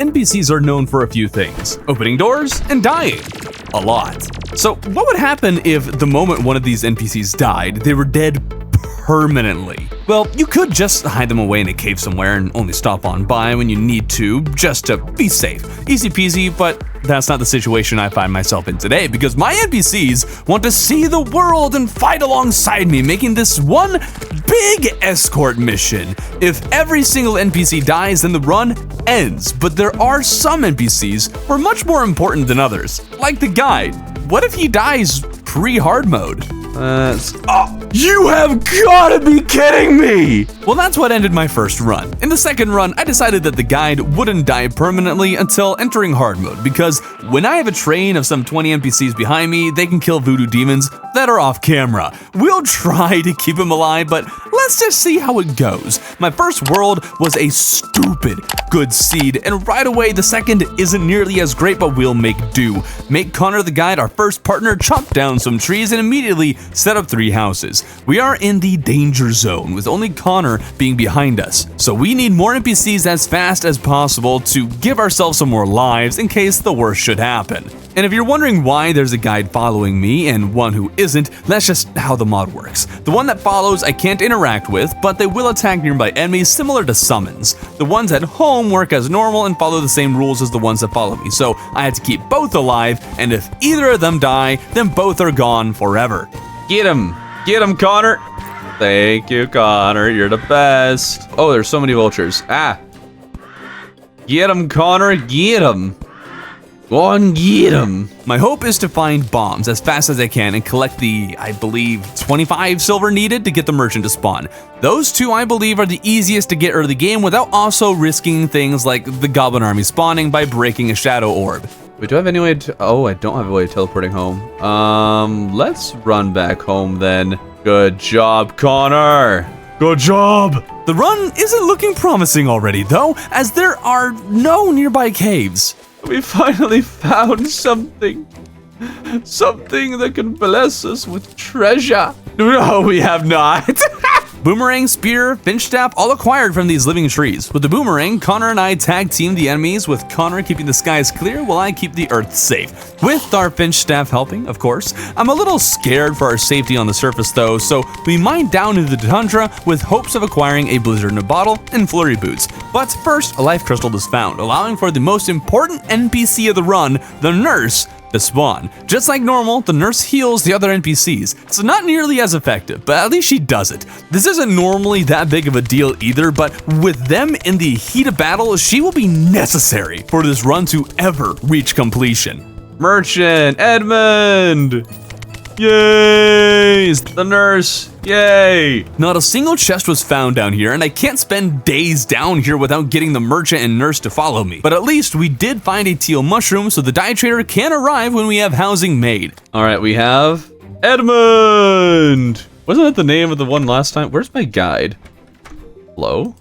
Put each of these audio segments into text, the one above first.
NPCs are known for a few things: opening doors and dying. A lot. So what would happen if the moment one of these NPCs died, they were dead permanently? Well, you could just hide them away in a cave somewhere and only stop on by when you need to, just to be safe. Easy peasy, but that's not the situation I find myself in today, because my NPCs want to see the world and fight alongside me, making this one big escort mission. If every single NPC dies, then the run ends, but there are some NPCs who are much more important than others, like the guide. What if he dies pre-hard mode? You have gotta be kidding me! Well, that's what ended my first run. In the second run, I decided that the guide wouldn't die permanently until entering hard mode, because when I have a train of some 20 NPCs behind me, they can kill voodoo demons that are off camera. We'll try to keep him alive, but let's just see how it goes. My first world was a stupid good seed, and right away the second isn't nearly as great, but we'll make do. Make Connor the guide our first partner, chop down some trees, and immediately set up 3 houses. We are in the danger zone, with only Connor being behind us, so we need more NPCs as fast as possible to give ourselves some more lives in case the worst should happen. And if you're wondering why there's a guide following me and one who isn't, that's just how the mod works. The one that follows I can't interact with, but they will attack nearby enemies similar to summons. The ones at home work as normal and follow the same rules as the ones that follow me, so I had to keep both alive, and if either of them die, then both are gone forever. Get him, Connor. Thank you, Connor, you're the best. Oh, there's so many vultures. Get him, Connor, get him. Go on, get him. My hope is to find bombs as fast as I can and collect the, I believe, 25 silver needed to get the merchant to spawn. Those 2, I believe, are the easiest to get early game without also risking things like the goblin army spawning by breaking a shadow orb. Wait, do I have any way to, oh, I don't have a way of teleporting home. Let's run back home then. Good job, Connor. Good job. The run isn't looking promising already though, as there are no nearby caves. We finally found something that can bless us with treasure. No, we have not. Boomerang, spear, finch staff, all acquired from these living trees. With the boomerang, Connor and I tag team the enemies, with Connor keeping the skies clear while I keep the earth safe. With our finch staff helping, of course. I'm a little scared for our safety on the surface though, so we mine down into the tundra with hopes of acquiring a blizzard in a bottle and flurry boots. But first, a life crystal is found, allowing for the most important NPC of the run, the nurse, to spawn. Just like normal, the nurse heals the other NPCs, so not nearly as effective, but at least she does it. This isn't normally that big of a deal either, but with them in the heat of battle, she will be necessary for this run to ever reach completion. Merchant, Edmund! Yay! The nurse, yay! Not a single chest was found down here, and I can't spend days down here without getting the merchant and nurse to follow me. But at least we did find a teal mushroom, so the dye trader can arrive when we have housing made. All right, we have Edmund! Wasn't that the name of the one last time? Where's my guide? Hello?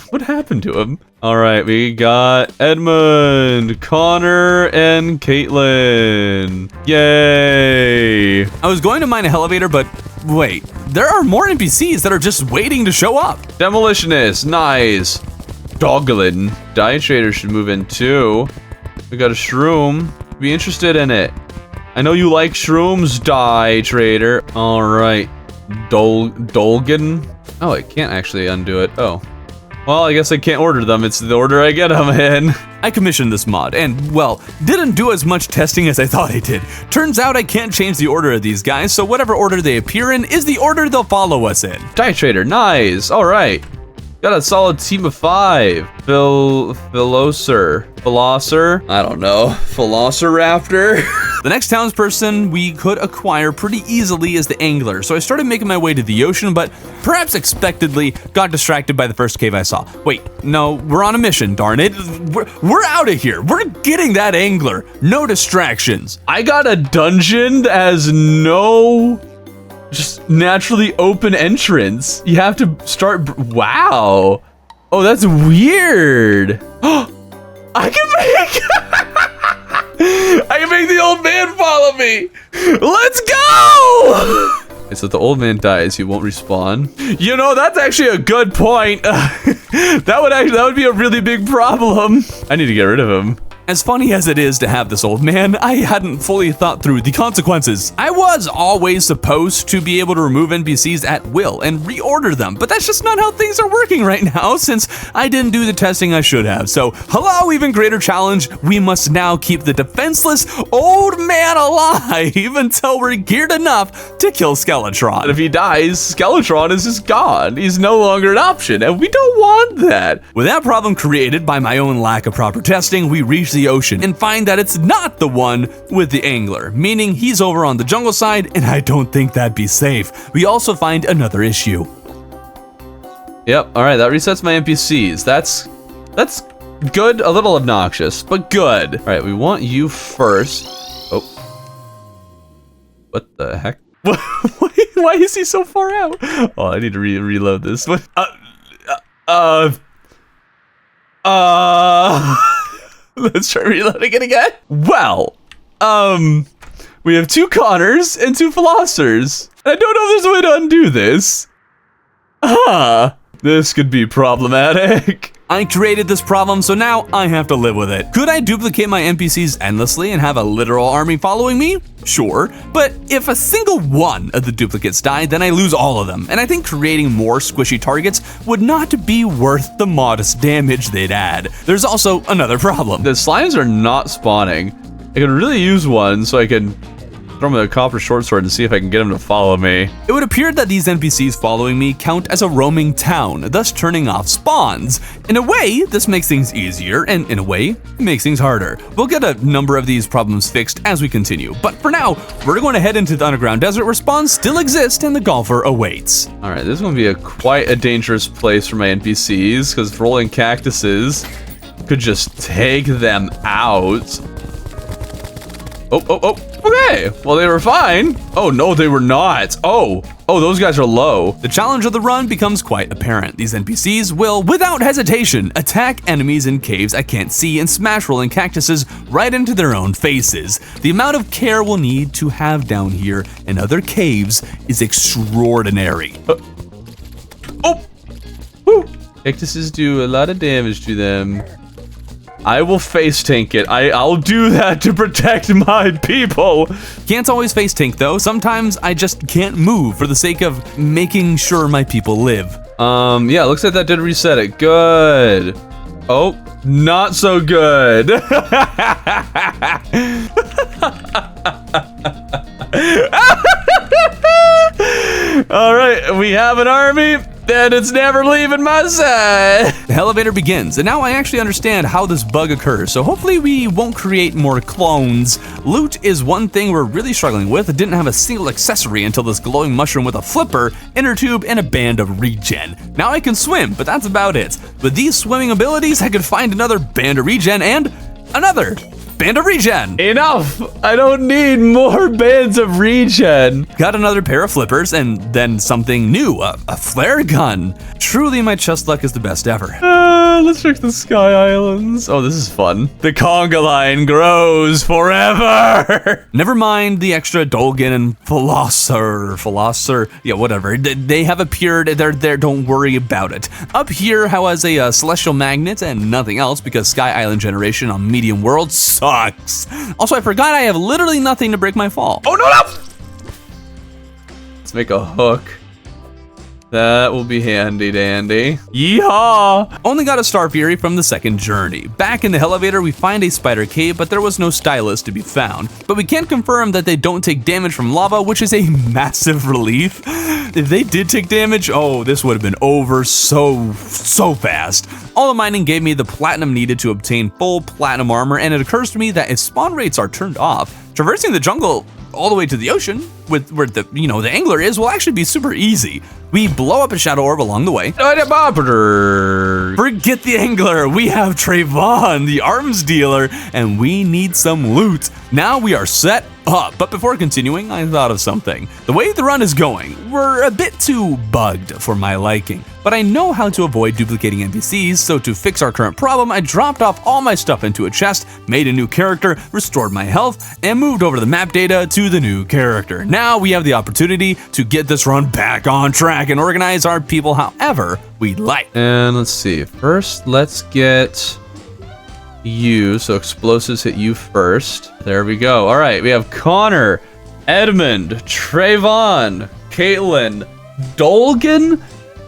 What happened to him? All right, we got Edmund, Connor, and Caitlin. Yay! I was going to mine an elevator, but wait, there are more NPCs that are just waiting to show up. Demolitionist, nice. Doglin, dye trader should move in too. We got a shroom. Be interested in it. I know you like shrooms, dye trader. All right, Dolgan. Oh, I can't actually undo it. Oh. Well, I guess I can't order them, it's the order I get them in. I commissioned this mod and, well, didn't do as much testing as I thought I did. Turns out I can't change the order of these guys, so whatever order they appear in is the order they'll follow us in. Dye trader, nice, alright. Got a solid team of 5. Philosopher, I don't know, Velociraptor. The next townsperson we could acquire pretty easily is the angler, so I started making my way to the ocean, but perhaps expectedly got distracted by the first cave I saw. Wait, no, we're on a mission, darn it. We're out of here. We're getting that angler. No distractions. I got a dungeon that has no just naturally open entrance. You have to start, wow. Oh, that's weird. I can make the old man follow me. Let's go. So if the old man dies, he won't respawn. You know, that's actually a good point. That would be a really big problem. I need to get rid of him. As funny as it is to have this old man, I hadn't fully thought through the consequences. I was always supposed to be able to remove NPCs at will and reorder them, but that's just not how things are working right now since I didn't do the testing I should have. So, hello, even greater challenge. We must now keep the defenseless old man alive until we're geared enough to kill Skeletron. If he dies, Skeletron is just gone. He's no longer an option, and we don't want that. With that problem created by my own lack of proper testing, we reach the ocean and find that it's not the one with the angler, meaning he's over on the jungle side, and I don't think that'd be safe. We also find another issue. Yep, all right, that resets my NPCs. That's good, a little obnoxious, but good. All right, we want you first. Oh, what the heck? Why is he so far out? Oh, I need to reload this. What? Let's try reloading it again. Well, we have 2 Connors and 2 Philosophers. I don't know if there's a way to undo this. This could be problematic. I created this problem, so now I have to live with it. Could I duplicate my NPCs endlessly and have a literal army following me? Sure, but if a single one of the duplicates died, then I lose all of them, and I think creating more squishy targets would not be worth the modest damage they'd add. There's also another problem. The slimes are not spawning. I could really use one so I can throw him a copper short sword and see if I can get him to follow me. It would appear that these NPCs following me count as a roaming town, thus turning off spawns. In a way, this makes things easier, and in a way, it makes things harder. We'll get a number of these problems fixed as we continue, but for now, we're going to head into the underground desert where spawns still exist and the golfer awaits. All right, this is going to be quite a dangerous place for my NPCs, because rolling cactuses could just take them out. Oh. Okay, well, they were fine. Oh, no, they were not. Oh, those guys are low. The challenge of the run becomes quite apparent. These NPCs will, without hesitation, attack enemies in caves I can't see and smash rolling cactuses right into their own faces. The amount of care we'll need to have down here in other caves is extraordinary. Woo. Cactuses do a lot of damage to them. I will face tank it. I'll do that to protect my people. Can't always face tank though. Sometimes I just can't move for the sake of making sure my people live. Yeah, looks like that did reset it. Good. Oh, not so good. All right, we have an army. And it's never leaving my side. The elevator begins, and now I actually understand how this bug occurs, so hopefully we won't create more clones. Loot is one thing we're really struggling with. It didn't have a single accessory until this glowing mushroom with a flipper, inner tube, and a band of regen. Now I can swim, but that's about it. With these swimming abilities, I could find another band of regen and another band of regen. Enough! I don't need more bands of regen. Got another pair of flippers and then something new, a flare gun. Truly, my chest luck is the best ever. Let's check the Sky Islands. Oh, this is fun. The conga line grows forever. Never mind the extra Dolgan and Philosopher. Yeah, whatever. They have appeared. They're there. Don't worry about it. Up here, how has a celestial magnet and nothing else because Sky Island generation on Medium World sucks. Also, I forgot I have literally nothing to break my fall. Oh, no! Let's make a hook. That will be handy dandy. Yeehaw! Only got a Star Fury from the second journey. Back in the elevator, we find a spider cave, but there was no stylus to be found. But we can confirm that they don't take damage from lava, which is a massive relief. If they did take damage, oh, this would have been over so fast. All the mining gave me the platinum needed to obtain full platinum armor, and it occurs to me that if spawn rates are turned off, traversing the jungle all the way to the ocean, where the angler is, will actually be super easy. We blow up a shadow orb along the way. Forget the angler, we have Trayvon, the arms dealer, and we need some loot. Now we are set But before continuing, I thought of something. The way the run is going, we're a bit too bugged for my liking. But I know how to avoid duplicating NPCs, so to fix our current problem, I dropped off all my stuff into a chest, made a new character, restored my health, and moved over the map data to the new character. Now we have the opportunity to get this run back on track and organize our people however we'd like. And let's see, first let's get you, so explosives hit you first. There we go. All right, we have Connor, Edmund, Trayvon, Caitlin, Dolgan,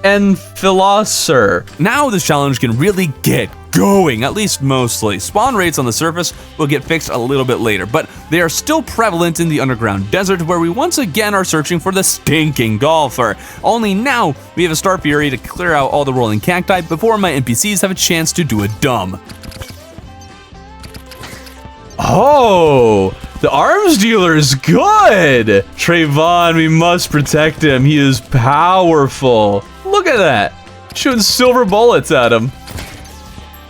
and Philosopher. Now this challenge can really get going, at least mostly. Spawn rates on the surface will get fixed a little bit later, but they are still prevalent in the underground desert where we once again are searching for the stinking golfer. Only now we have a Star Fury to clear out all the rolling cacti before my NPCs have a chance to do a dumb. Oh, the arms dealer is good. Trayvon, we must protect him. He is powerful. Look at that. Shooting silver bullets at him.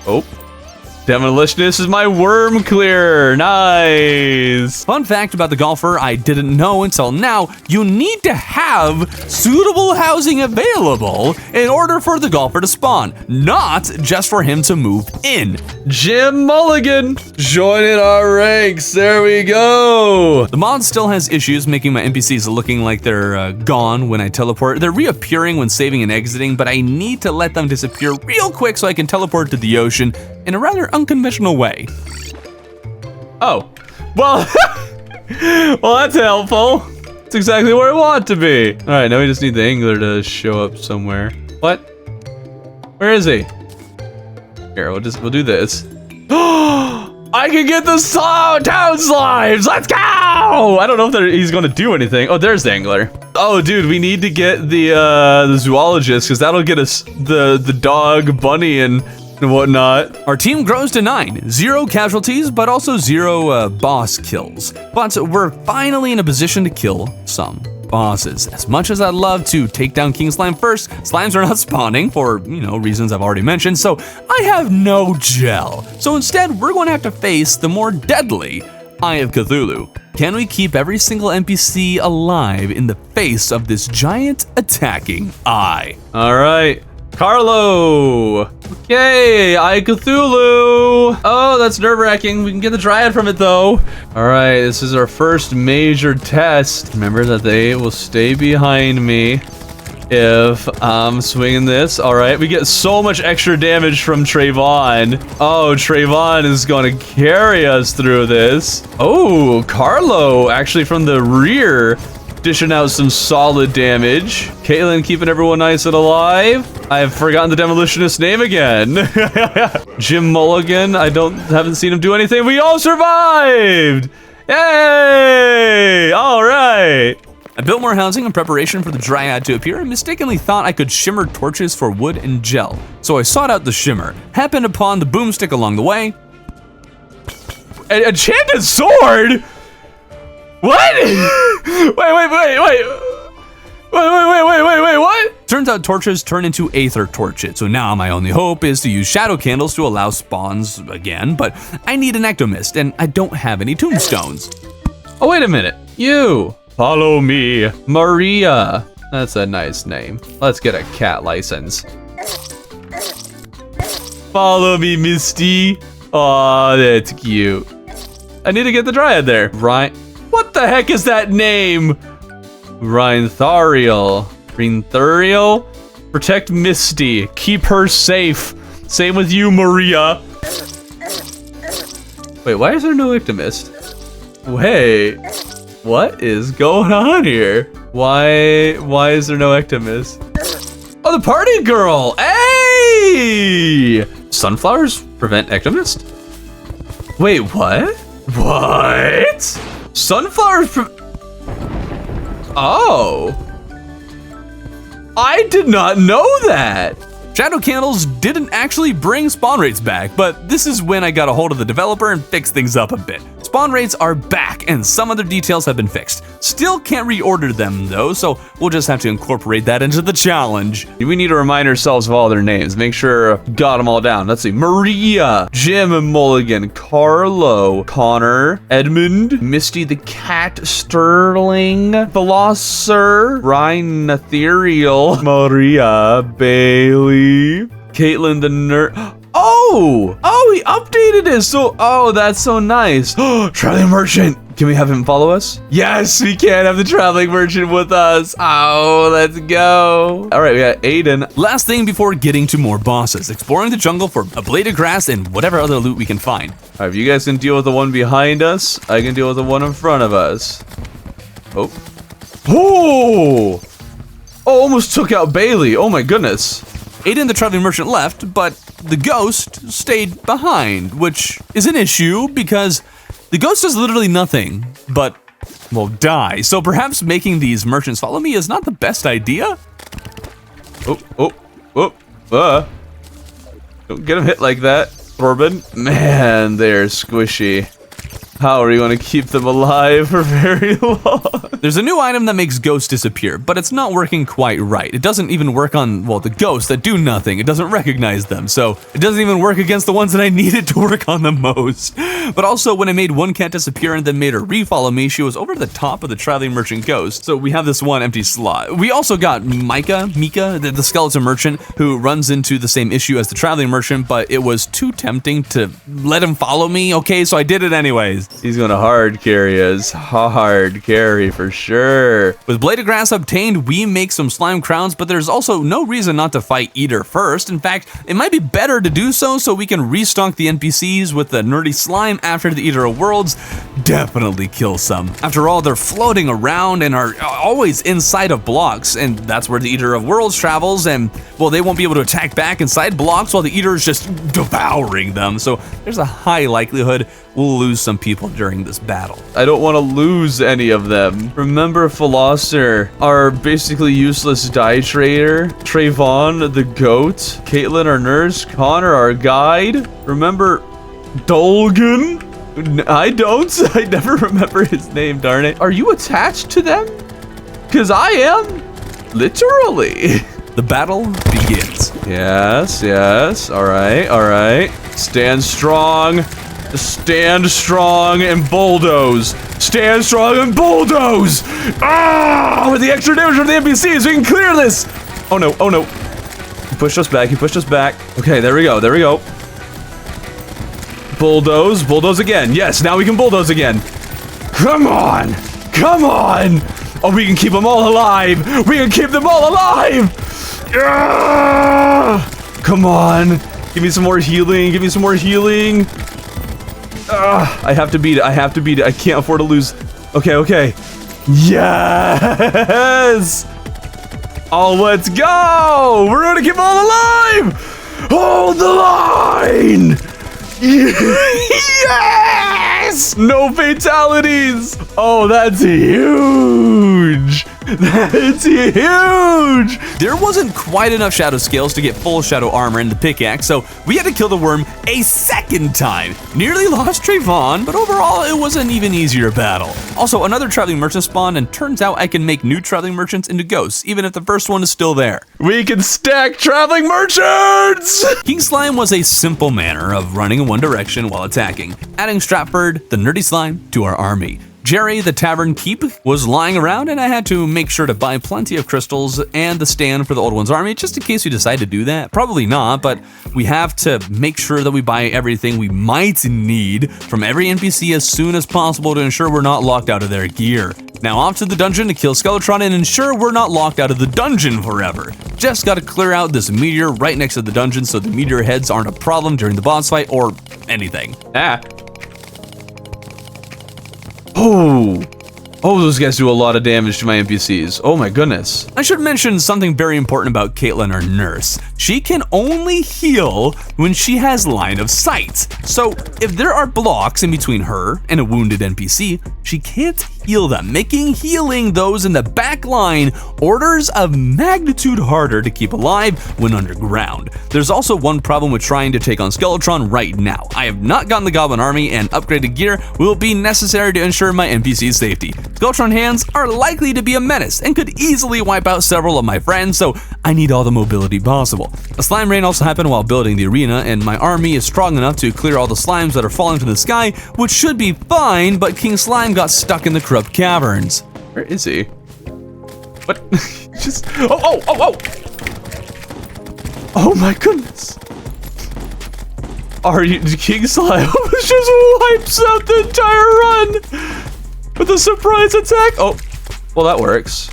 Oh. Demolitionist is my worm clearer. Nice. Fun fact about the golfer I didn't know until now, you need to have suitable housing available in order for the golfer to spawn, not just for him to move in. Jim Mulligan, joining our ranks. There we go. The mod still has issues making my NPCs looking like they're gone when I teleport. They're reappearing when saving and exiting, but I need to let them disappear real quick so I can teleport to the ocean in a rather unconventional way. Oh, well, well, that's helpful. That's exactly where I want to be. All right, now we just need the angler to show up somewhere. What? Where is he? Here, we'll do this. I can get the town slimes. Let's go! I don't know if he's gonna do anything. Oh, there's the angler. Oh, dude, we need to get the zoologist because that'll get us the dog, bunny, and whatnot. Our team grows to 9, 0 casualties, but also 0 boss kills. But we're finally in a position to kill some bosses. As much as I'd love to take down King Slime first, slimes are not spawning for, reasons I've already mentioned, so I have no gel. So instead, we're going to have to face the more deadly Eye of Cthulhu. Can we keep every single NPC alive in the face of this giant attacking eye? All right. Carlo! Okay, Eye of Cthulhu! Oh, that's nerve-wracking. We can get the Dryad from it, though. All right, this is our first major test. Remember that they will stay behind me if I'm swinging this. All right, we get so much extra damage from Trayvon. Oh, Trayvon is going to carry us through this. Oh, Carlo, actually from the rear, dishing out some solid damage. Caitlin keeping everyone nice and alive. I've forgotten the demolitionist's name again. Jim Mulligan, haven't seen him do anything. We all survived! Yay! All right. I built more housing in preparation for the Dryad to appear and mistakenly thought I could shimmer torches for wood and gel. So I sought out the shimmer, happened upon the boomstick along the way. An enchanted sword? What? Wait, what? Turns out torches turn into aether torches, so now my only hope is to use shadow candles to allow spawns again, but I need an ectomist, and I don't have any tombstones. Oh, wait a minute. You. Follow me. Maria. That's a nice name. Let's get a cat license. Follow me, Misty. Aw, that's cute. I need to get the Dryad there. Right. What the heck is that name? Rhinthariel. Rhinthariel? Protect Misty. Keep her safe. Same with you, Maria. Wait, why is there no Ectomist? Wait. What is going on here? Why is there no Ectomist? Oh, the party girl! Hey! Sunflowers prevent Ectomist? Wait, what? What? Sunflowers Oh! I did not know that! Shadow candles didn't actually bring spawn rates back, but this is when I got a hold of the developer and fixed things up a bit. Spawn rates are back, and some other details have been fixed. Still can't reorder them though, so we'll just have to incorporate that into the challenge. We need to remind ourselves of all their names. Make sure got them all down. Let's see. Maria, Jim Mulligan, Carlo, Connor, Edmund, Misty the Cat, Sterling, Philosopher, Ryan Ethereal, Maria, Bailey, Caitlin the Nerd. Oh, he updated it. So, that's so nice. Traveling merchant. Can we have him follow us? Yes, we can have the traveling merchant with us. Oh, let's go. All right, we got Aiden. Last thing before getting to more bosses, exploring the jungle for a blade of grass and whatever other loot we can find. All right, if you guys can deal with the one behind us, I can deal with the one in front of us. Oh, almost took out Bailey. Oh my goodness. Aiden the traveling merchant left, but the ghost stayed behind, which is an issue because the ghost does literally nothing but, well, die. So perhaps making these merchants follow me is not the best idea. Don't get him hit like that, Corbin. Man, they're squishy. How are you going to keep them alive for very long? There's a new item that makes ghosts disappear, but it's not working quite right. It doesn't even work on, well, the ghosts that do nothing. It doesn't recognize them, so it doesn't even work against the ones that I needed to work on the most. But also, when I made one cat disappear and then made her re-follow me, she was over the top of the traveling merchant ghost, so we have this one empty slot. We also got Mika, the skeleton merchant, who runs into the same issue as the traveling merchant, but it was too tempting to let him follow me, okay, so I did it anyways. He's gonna hard carry us. Hard carry for sure. With Blade of Grass obtained, we make some slime crowns, but there's also no reason not to fight Eater first. In fact, it might be better to do so we can restock the NPCs with the nerdy slime after the Eater of Worlds. Definitely kill some. After all, they're floating around and are always inside of blocks, and that's where the Eater of Worlds travels, and, well, they won't be able to attack back inside blocks while the Eater is just devouring them. So there's a high likelihood we'll lose some people during this battle. I don't want to lose any of them. Remember Philosopher, our basically useless die trader, Trayvon the goat, Caitlin our nurse, Connor our guide. Remember Dolgan? I don't. I never remember his name, darn it. Are you attached to them? Because I am. Literally. The battle begins. Yes. All right. Stand strong. Stand strong and bulldoze. Stand strong and bulldoze. With the extra damage from the NPCs, we can clear this. Oh no. He pushed us back. Okay, there we go. Bulldoze again. Yes, now we can bulldoze again. Come on. Oh, we can keep them all alive. Come on. Give me some more healing. I have to beat it. I can't afford to lose. Okay. Yes! Oh, let's go! We're gonna keep them all alive! Hold the line! Yes! No fatalities! Oh, that's huge! There wasn't quite enough shadow scales to get full shadow armor in the pickaxe, so we had to kill the worm a second time. Nearly lost Trayvon, but overall it was an even easier battle. Also, another traveling merchant spawned, and turns out I can make new traveling merchants into ghosts, even if the first one is still there. We can stack traveling merchants! King Slime was a simple manner of running in one direction while attacking, adding Stratford, the nerdy slime, to our army. Jerry, the tavern keep, was lying around, and I had to make sure to buy plenty of crystals and the stand for the Old One's army, just in case we decide to do that. Probably not, but we have to make sure that we buy everything we might need from every NPC as soon as possible to ensure we're not locked out of their gear. Now off to the dungeon to kill Skeletron and ensure we're not locked out of the dungeon forever. Just gotta clear out this meteor right next to the dungeon so the meteor heads aren't a problem during the boss fight or anything. Oh, those guys do a lot of damage to my NPCs. Oh my goodness. I should mention something very important about Caitlin, our nurse. She can only heal when she has line of sight. So if there are blocks in between her and a wounded NPC, she can't heal them, making healing those in the back line orders of magnitude harder to keep alive when underground. There's also one problem with trying to take on Skeletron right now. I have not gotten the Goblin Army, and upgraded gear will be necessary to ensure my NPC's safety. Skeletron hands are likely to be a menace and could easily wipe out several of my friends, so I need all the mobility possible. A slime rain also happened while building the arena, and my army is strong enough to clear all the slimes that are falling from the sky, which should be fine, but King Slime got stuck in the corrupt caverns. Where is he? What? Just oh! Oh my goodness! Are you King Slime just wipes out the entire run with a surprise attack? Oh, well that works.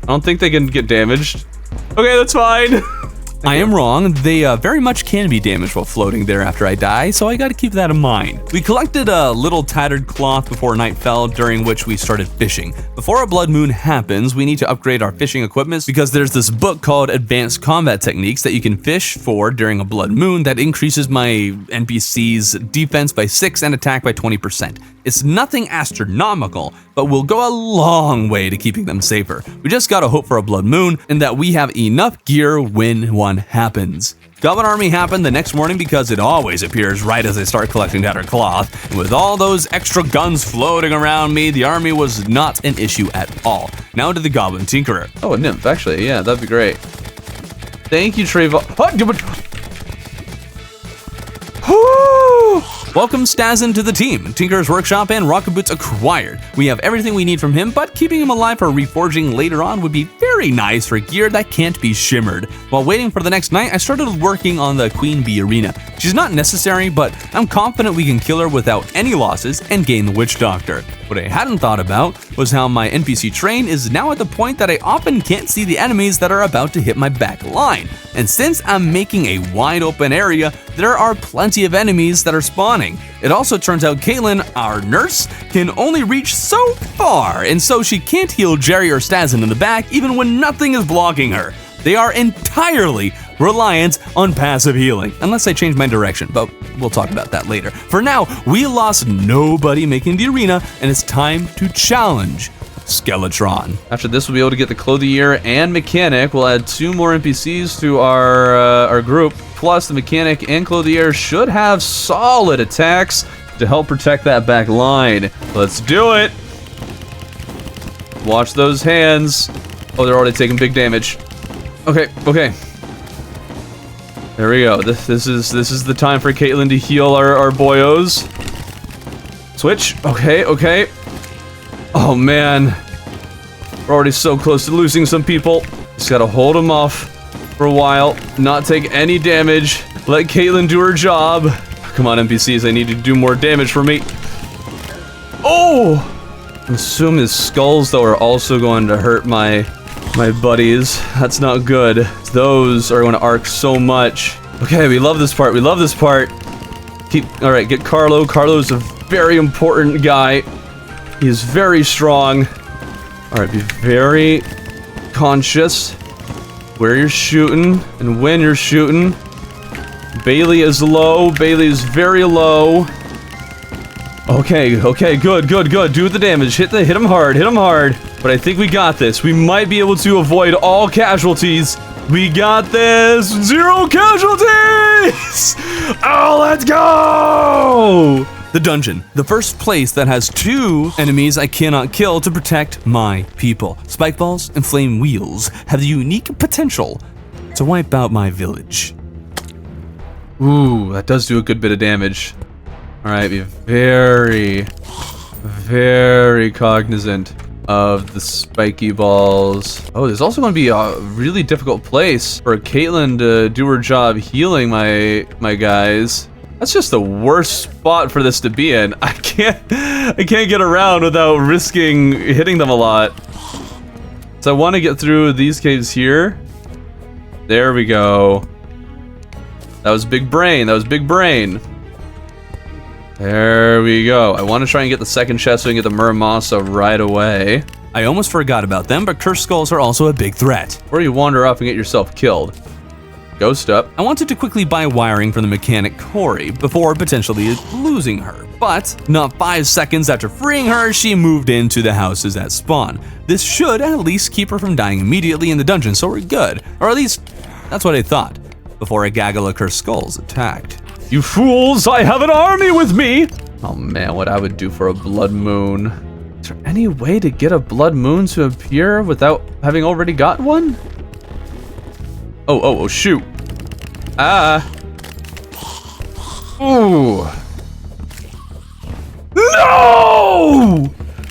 I don't think they can get damaged. Okay, that's fine. I am wrong, they very much can be damaged while floating there after I die, so I gotta keep that in mind. We collected a little tattered cloth before night fell, during which we started fishing. Before a blood moon happens, we need to upgrade our fishing equipment because there's this book called Advanced Combat Techniques that you can fish for during a blood moon that increases my NPC's defense by 6 and attack by 20%. It's nothing astronomical, but will go a long way to keeping them safer. We just gotta hope for a blood moon and that we have enough gear when one happens. Goblin Army happened the next morning because it always appears right as I start collecting tattered cloth. And with all those extra guns floating around me, the army was not an issue at all. Now to the Goblin Tinkerer. Oh, a nymph, actually, yeah, that'd be great. Thank you, Trayvon. Welcome Stazen to the team. Tinkerer's Workshop and Rocket Boots acquired. We have everything we need from him, but keeping him alive for reforging later on would be very nice for gear that can't be shimmered. While waiting for the next night, I started working on the Queen Bee Arena. She's not necessary, but I'm confident we can kill her without any losses and gain the Witch Doctor. What I hadn't thought about was how my NPC train is now at the point that I often can't see the enemies that are about to hit my back line. And since I'm making a wide open area, there are plenty of enemies that are spawning. It also turns out Caitlin, our nurse, can only reach so far, and so she can't heal Jerry or Stazen in the back even when nothing is blocking her. They are entirely reliant on passive healing, unless I change my direction, but we'll talk about that later. For now, we lost nobody making the arena, and it's time to challenge Skeletron. After this, we'll be able to get the Clothier and Mechanic. We'll add 2 more NPCs to our group. Plus, the Mechanic and Clothier should have solid attacks to help protect that back line. Let's do it. Watch those hands. Oh, they're already taking big damage. Okay. There we go. This is the time for Caitlin to heal our boyos. Switch. Okay. Oh man, we're already so close to losing some people. Just gotta hold them off for a while, not take any damage, let Caitlin do her job. Come on, NPCs, I need to do more damage for me. Oh! I assume his skulls, though, are also going to hurt my buddies. That's not good. Those are going to arc so much. Okay, we love this part. All right, get Carlo. Carlo's a very important guy. He's very strong. All right, be very conscious where you're shooting and when you're shooting. Bailey is low. Bailey is very low. Okay, good. Do the damage. Hit him hard. But I think we got this. We might be able to avoid all casualties. We got this. 0 casualties. Oh, let's go. The dungeon, the first place that has 2 enemies I cannot kill to protect my people. Spike balls and flame wheels have the unique potential to wipe out my village. Ooh, that does do a good bit of damage. All right, be very cognizant of the spiky balls. Oh, there's also going to be a really difficult place for Caitlin to do her job healing my guys. That's just the worst spot for this to be in. I can't get around without risking hitting them a lot. So I want to get through these caves here. There we go. That was big brain. There we go. I want to try and get the second chest so we can get the Muramasa right away. I almost forgot about them, but cursed skulls are also a big threat. Or you wander off and get yourself killed. Ghost up. I wanted to quickly buy wiring from the mechanic Corey before potentially losing her, but not 5 seconds after freeing her, she moved into the houses at spawn. This should at least keep her from dying immediately in the dungeon, so we're good. Or at least, that's what I thought, before a gaggle of cursed skulls attacked. You fools, I have an army with me! Oh man, what I would do for a blood moon. Is there any way to get a blood moon to appear without having already got one? Oh, shoot. Ooh. No!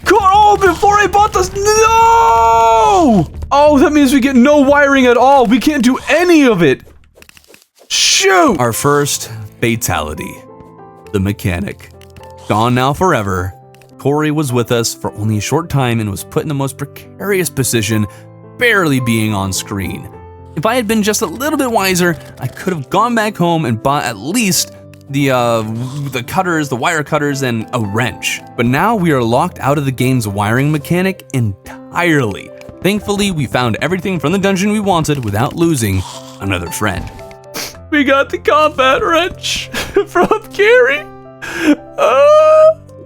Oh, before I bought this, no! Oh, that means we get no wiring at all. We can't do any of it. Shoot! Our first fatality, the mechanic. Gone now forever, Corey was with us for only a short time and was put in the most precarious position, barely being on screen. If I had been just a little bit wiser, I could have gone back home and bought at least the cutters, the wire cutters, and a wrench. But now we are locked out of the game's wiring mechanic entirely. Thankfully, we found everything from the dungeon we wanted without losing another friend. We got the combat wrench from Gary.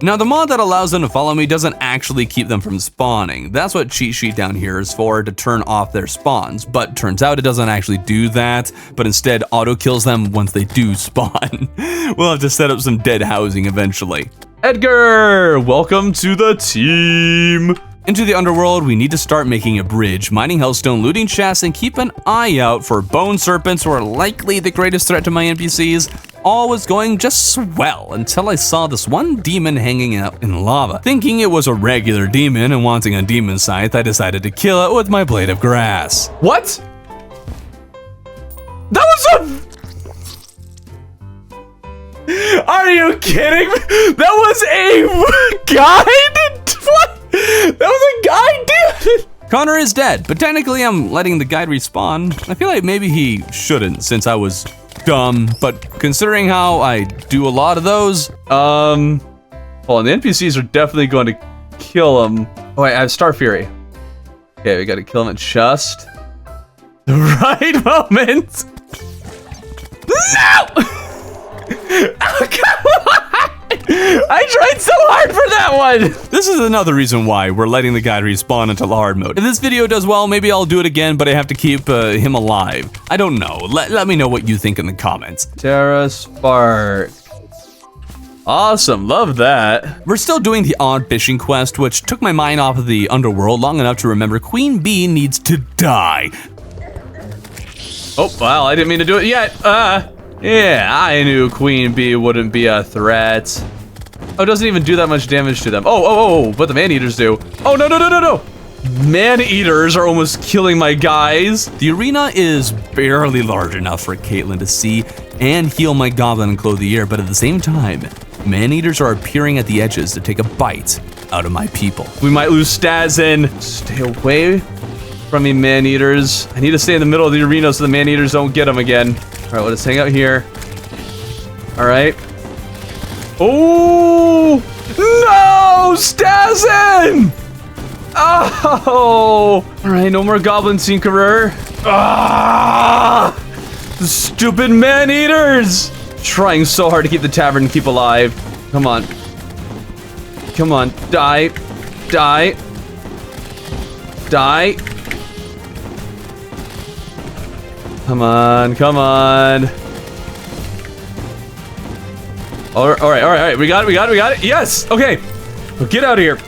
Now, the mod that allows them to follow me doesn't actually keep them from spawning. That's what cheat sheet down here is for, to turn off their spawns. But turns out it doesn't actually do that, but instead auto kills them once they do spawn. We'll have to set up some dead housing eventually. Edgar, welcome to the team. Into the Underworld, we need to start making a bridge, mining hellstone, looting chests, and keep an eye out for bone serpents, who are likely the greatest threat to my NPCs. All was going just swell until I saw this one demon hanging out in lava. Thinking it was a regular demon and wanting a demon scythe, I decided to kill it with my blade of grass. What? That was a... Are you kidding me? That was a guide? What? That was a guide, dude! Connor is dead, but technically I'm letting the guide respawn. I feel like maybe he shouldn't, since I was dumb, but considering how I do a lot of those, well, the NPCs are definitely going to kill him. Oh wait, I have Star Fury. Okay, we gotta kill him at just the right moment. No! Oh, come on! I tried so hard for that one! This is another reason why we're letting the guy respawn until hard mode. If this video does well, maybe I'll do it again, but I have to keep him alive. I don't know. Let me know what you think in the comments. Terra Spark. Awesome, love that. We're still doing the odd fishing quest, which took my mind off of the Underworld long enough to remember Queen Bee needs to die. Oh, wow, I didn't mean to do it yet. Yeah, I knew Queen Bee wouldn't be a threat. Oh, it doesn't even do that much damage to them. Oh, but the man-eaters do. Oh, no. Man-eaters are almost killing my guys. The arena is barely large enough for Caitlin to see and heal my goblin and Clothier, but at the same time, man-eaters are appearing at the edges to take a bite out of my people. We might lose Stazin. Stay away from me, man-eaters. I need to stay in the middle of the arena so the man-eaters don't get them again. All right, let's hang out here. All right. Oh, no, Stazin! Oh, all right, no more Goblin Tinkerer. Ah, the stupid man-eaters! Trying so hard to keep the tavern keep alive. Come on. Come on, die. Die. Die. Come on. All right. We got it. Yes. Okay. Well, get out of here.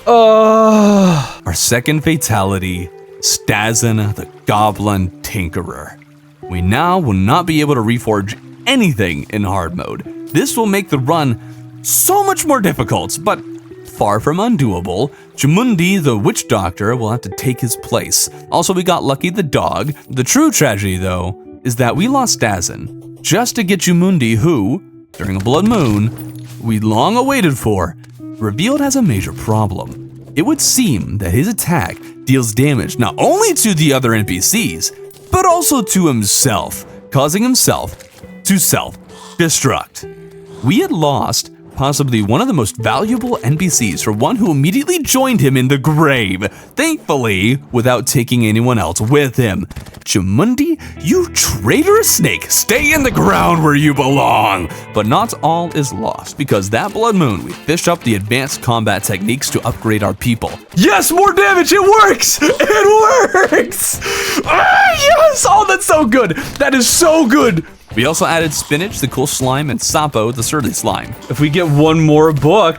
Our second fatality, Stazin the Goblin Tinkerer. We now will not be able to reforge anything in hard mode. This will make the run so much more difficult, but far from undoable. Jamundi the Witch Doctor will have to take his place. Also, we got Lucky the dog. The true tragedy, though, is that we lost Stazin just to get Jamundi, who, during a blood moon we long awaited for, revealed has a major problem. It would seem that his attack deals damage not only to the other NPCs, but also to himself, causing himself to self-destruct. We had lost possibly one of the most valuable NPCs for one who immediately joined him in the grave, thankfully without taking anyone else with him. Chamundi, you traitorous snake, stay in the ground where you belong! But not all is lost, because that blood moon, we fished up the advanced combat techniques to upgrade our people. Yes, more damage, it works! It works! Ah, yes! Oh, that's so good! That is so good! We also added Spinach, the cool slime, and Sapo, the surly slime. If we get one more book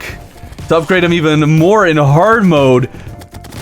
to upgrade them even more in hard mode,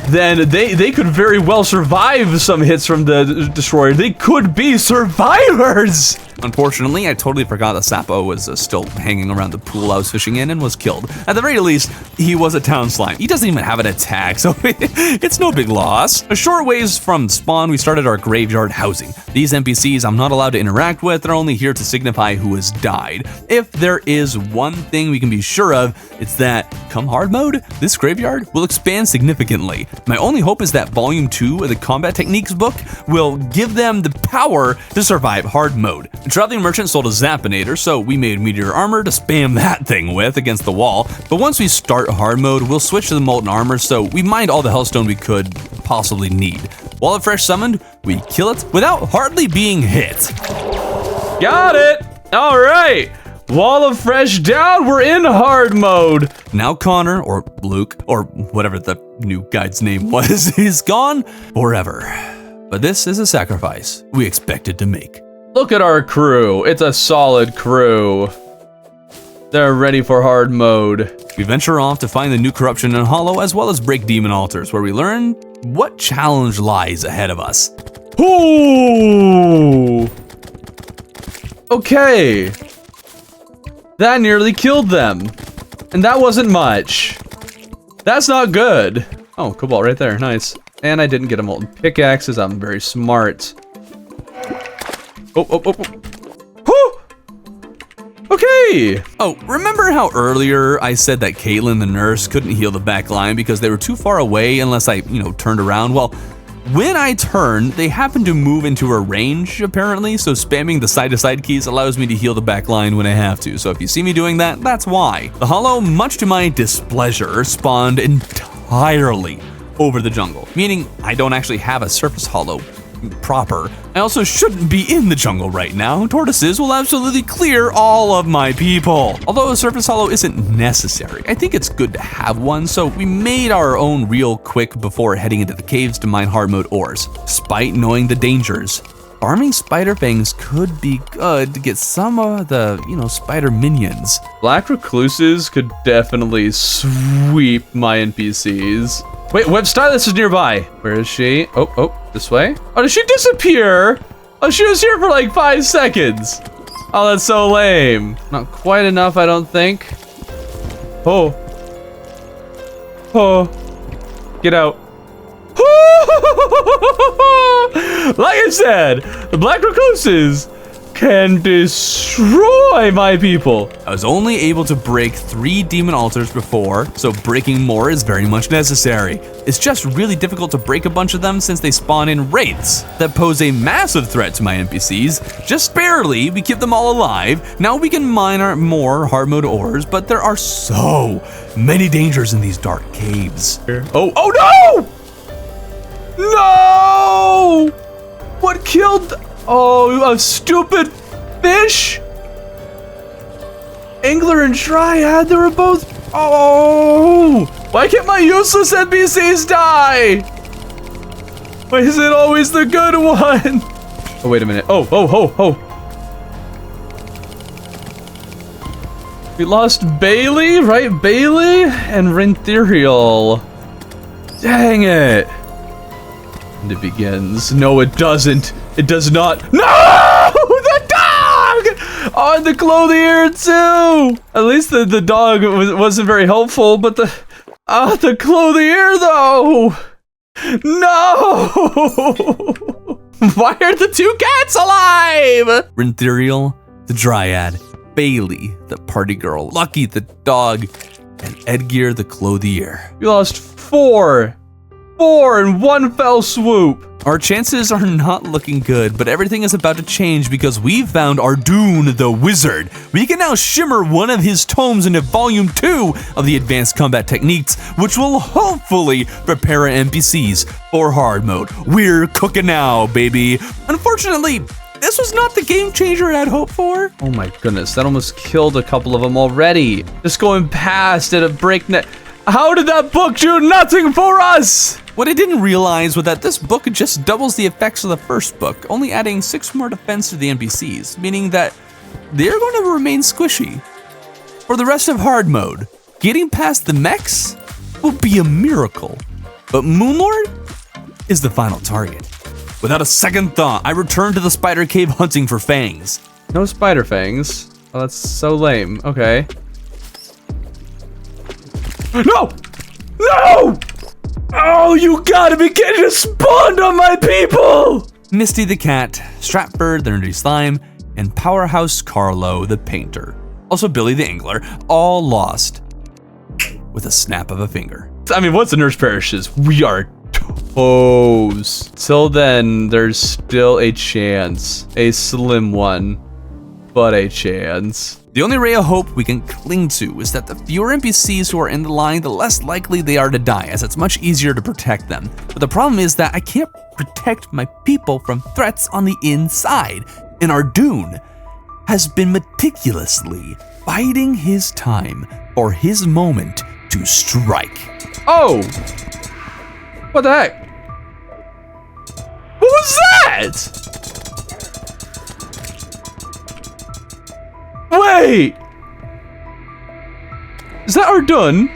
then they could very well survive some hits from the Destroyer. They could be survivors! Unfortunately, I totally forgot that Sapo was still hanging around the pool I was fishing in and was killed. At the very least, he was a town slime. He doesn't even have an attack, so it's no big loss. A short ways from spawn, we started our graveyard housing. These NPCs I'm not allowed to interact with, they're only here to signify who has died. If there is one thing we can be sure of, it's that, come hard mode, this graveyard will expand significantly. My only hope is that Volume 2 of the Combat Techniques book will give them the power to survive hard mode. The traveling merchant sold a Zappinator, so we made meteor armor to spam that thing with against the wall. But once we start hard mode, we'll switch to the molten armor, so we mined all the hellstone we could possibly need. While it fresh summoned, we kill it without hardly being hit. Got it! All right! Wall of Fresh down, we're in hard mode. Now Connor, or Luke, or whatever the new guide's name was, is gone forever. But this is a sacrifice we expected to make. Look at our crew. It's a solid crew. They're ready for hard mode. We venture off to find the new corruption in Hollow, as well as break demon altars, where we learn what challenge lies ahead of us. Ooh! Okay. That nearly killed them. And that wasn't much. That's not good. Oh, Kobold right there, nice. And I didn't get a molten pickaxes, I'm very smart. Oh. Whew! Okay! Oh, remember how earlier I said that Caitlin the nurse couldn't heal the back line because they were too far away unless I, turned around? Well, when I turn, they happen to move into a range, apparently, so spamming the side-to-side keys allows me to heal the back line when I have to, so if you see me doing that, that's why. The Hollow, much to my displeasure, spawned entirely over the jungle, meaning I don't actually have a surface Hollow proper. I also shouldn't be in the jungle right now. Tortoises will absolutely clear all of my people. Although a surface Hollow isn't necessary, I think it's good to have one, so we made our own real quick before heading into the caves to mine hard mode ores. Despite knowing the dangers, farming spider fangs could be good to get some of the, spider minions. Black recluses could definitely sweep my NPCs. Wait, Web Stylist is nearby. Where is she? Oh, this way? Oh, did she disappear? Oh, she was here for like 5 seconds. Oh, that's so lame. Not quite enough, I don't think. Oh. Get out. Like I said, the Black Recluses can destroy my people. I was only able to break 3 demon altars before, so breaking more is very much necessary. It's just really difficult to break a bunch of them since they spawn in wraiths that pose a massive threat to my NPCs. Just barely, we keep them all alive. Now we can mine our more hard mode ores, but there are so many dangers in these dark caves. Oh no! No! What killed? Oh, a stupid fish! Angler and Dryad, they were both. Oh! Why can't my useless NPCs die? Why is it always the good one? Oh, wait a minute. Oh. We lost Bailey, right? Bailey and Rentherial. Dang it. And it begins. No, it doesn't. It does not. No! The dog! Oh, and the clothier too! At least the dog wasn't very helpful, but the clothier though! No! Why are the 2 cats alive? Rentherial, the Dryad, Bailey, the party girl, Lucky, the dog, and Edgear, the clothier. We lost 4 in one fell swoop. Our chances are not looking good, but everything is about to change because we've found Ardoon the Wizard. We can now shimmer one of his tomes into Volume 2 of the Advanced Combat Techniques, which will hopefully prepare our NPCs for hard mode. We're cooking now, baby. Unfortunately, this was not the game changer I'd hoped for. Oh my goodness, that almost killed a couple of them already. Just going past at a breakneck. How did that book do nothing for us? What I didn't realize was that this book just doubles the effects of the first book, only adding 6 more defense to the NPCs, meaning that they're going to remain squishy. For the rest of hard mode, getting past the mechs will be a miracle, but Moonlord is the final target. Without a second thought, I return to the spider cave hunting for fangs. No spider fangs. Oh, that's so lame. Okay. No! No! Oh, you gotta be kidding! It spawned on my people! Misty the cat, Stratford the nerdy slime, and Powerhouse Carlo the painter. Also Billy the angler, all lost with a snap of a finger. I mean, once the nurse perishes, we are toast. Till then, there's still a chance. A slim one, but a chance. The only ray of hope we can cling to is that the fewer NPCs who are in the line, the less likely they are to die, as it's much easier to protect them. But the problem is that I can't protect my people from threats on the inside, and Ardoon has been meticulously biding his time for his moment to strike. Oh! What the heck? What was that? Wait! Is that Ardoon?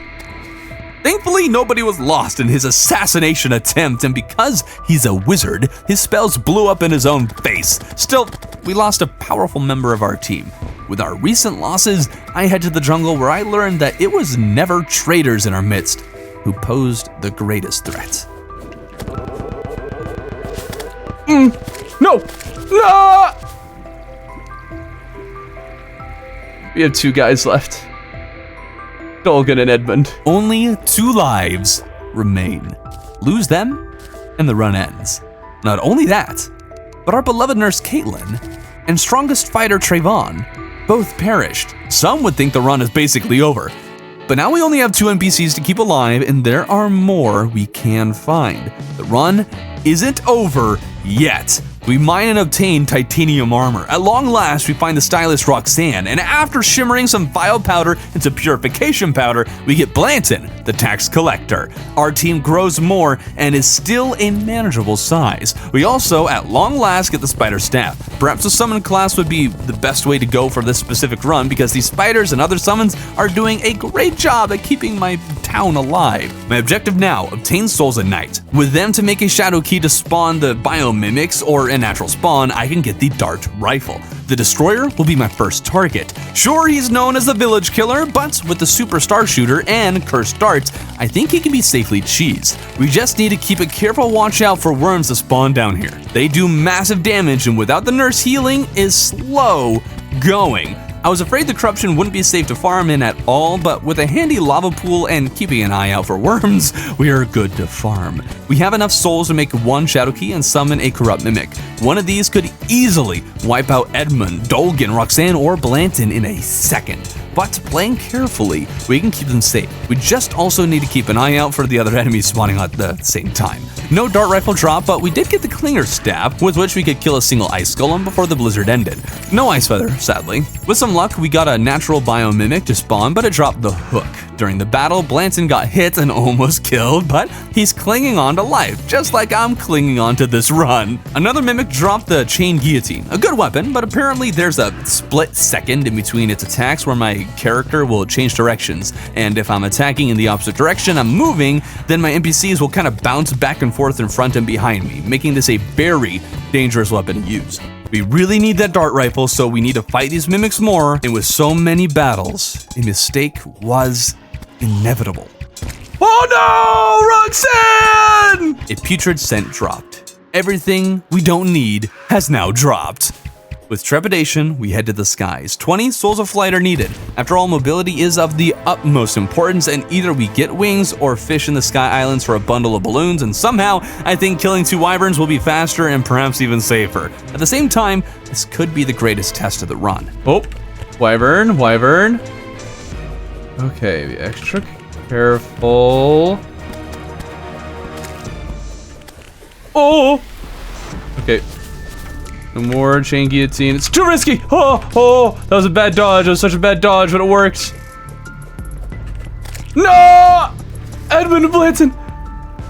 Thankfully, nobody was lost in his assassination attempt, and because he's a wizard, his spells blew up in his own face. Still, we lost a powerful member of our team. With our recent losses, I head to the jungle where I learned that it was never traitors in our midst who posed the greatest threat. No! No! We have 2 guys left. Dolgan and Edmund. Only 2 lives remain. Lose them, and the run ends. Not only that, but our beloved nurse Caitlin and strongest fighter Trayvon both perished. Some would think the run is basically over. But now we only have 2 NPCs to keep alive, and there are more we can find. The run isn't over yet. We mine and obtain titanium armor. At long last, we find the stylish Roxanne, and after shimmering some vile powder into purification powder, we get Blanton, the tax collector. Our team grows more and is still a manageable size. We also, at long last, get the spider staff. Perhaps a summon class would be the best way to go for this specific run because these spiders and other summons are doing a great job at keeping my town alive. My objective now, obtain souls at night. With them to make a shadow key to spawn the biomimics or a natural spawn, I can get the dart rifle. The destroyer will be my first target. Sure, he's known as the village killer, but with the superstar shooter and cursed darts, I think he can be safely cheesed. We just need to keep a careful watch out for worms to spawn down here. They do massive damage, and without the nurse healing is slow going. I was afraid the corruption wouldn't be safe to farm in at all, but with a handy lava pool and keeping an eye out for worms, we are good to farm. We have enough souls to make 1 shadow key and summon a corrupt mimic. One of these could easily wipe out Edmund, Dolgan, Roxanne, or Blanton in a second. But playing carefully, we can keep them safe. We just also need to keep an eye out for the other enemies spawning at the same time. No dart rifle drop, but we did get the Clinger Staff, with which we could kill a single ice golem before the blizzard ended. No ice feather, sadly. With some luck, we got a natural biomimic to spawn, but it dropped the hook. During the battle, Blanton got hit and almost killed, but he's clinging on to life, just like I'm clinging on to this run. Another mimic dropped the chain guillotine, a good weapon, but apparently there's a split second in between its attacks where my character will change directions, and if I'm attacking in the opposite direction I'm moving, then my NPCs will kind of bounce back and forth in front and behind me, making this a very dangerous weapon to use. We really need that dart rifle, so we need to fight these mimics more, and with so many battles, a mistake was inevitable. Oh no, Roxanne! A putrid scent dropped. Everything we don't need has now dropped. With trepidation, we head to the skies. 20 souls of flight are needed. After all, mobility is of the utmost importance, and either we get wings or fish in the sky islands for a bundle of balloons, and somehow, I think killing 2 wyverns will be faster and perhaps even safer. At the same time, this could be the greatest test of the run. Oh, wyvern. Okay, be extra careful. Oh! Okay. No more chain guillotine. It's too risky! Oh! That was a bad dodge. That was such a bad dodge, but it worked. No! Edmund and Blanton!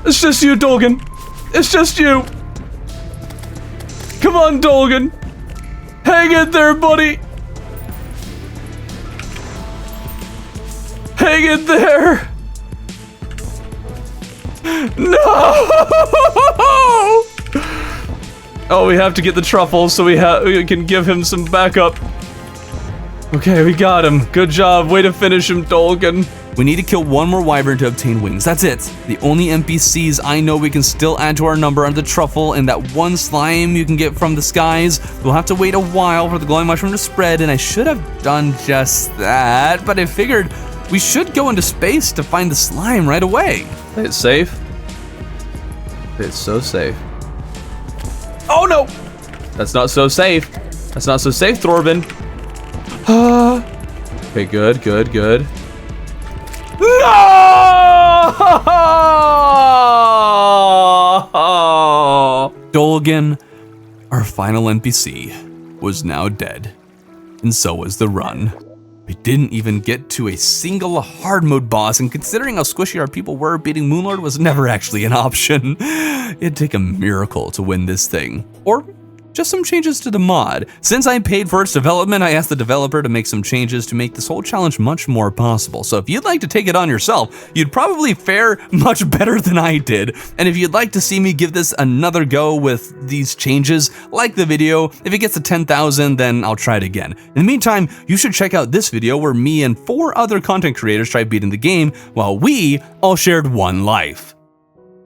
It's just you, Dolgan. It's just you. Come on, Dolgan. Hang in there, buddy. Hang in there. No! Oh, we have to get the truffle so we can give him some backup. Okay, we got him. Good job. Way to finish him, Dolgan. We need to kill 1 more wyvern to obtain wings. That's it. The only NPCs I know we can still add to our number are the truffle and that 1 slime you can get from the skies. We'll have to wait a while for the glowing mushroom to spread, and I should have done just that, but I figured we should go into space to find the slime right away. Play it safe. Play it so safe. Oh no! That's not so safe. That's not so safe, Thorben. Okay, good. No! Dolgan, our final NPC, was now dead, and so was the run. We didn't even get to a single hard mode boss, and considering how squishy our people were, beating Moonlord was never actually an option. It'd take a miracle to win this thing. Or just some changes to the mod. Since I paid for its development, I asked the developer to make some changes to make this whole challenge much more possible. So if you'd like to take it on yourself, you'd probably fare much better than I did. And if you'd like to see me give this another go with these changes, like the video. If it gets to 10,000, then I'll try it again. In the meantime, you should check out this video where me and 4 other content creators tried beating the game while we all shared 1 life.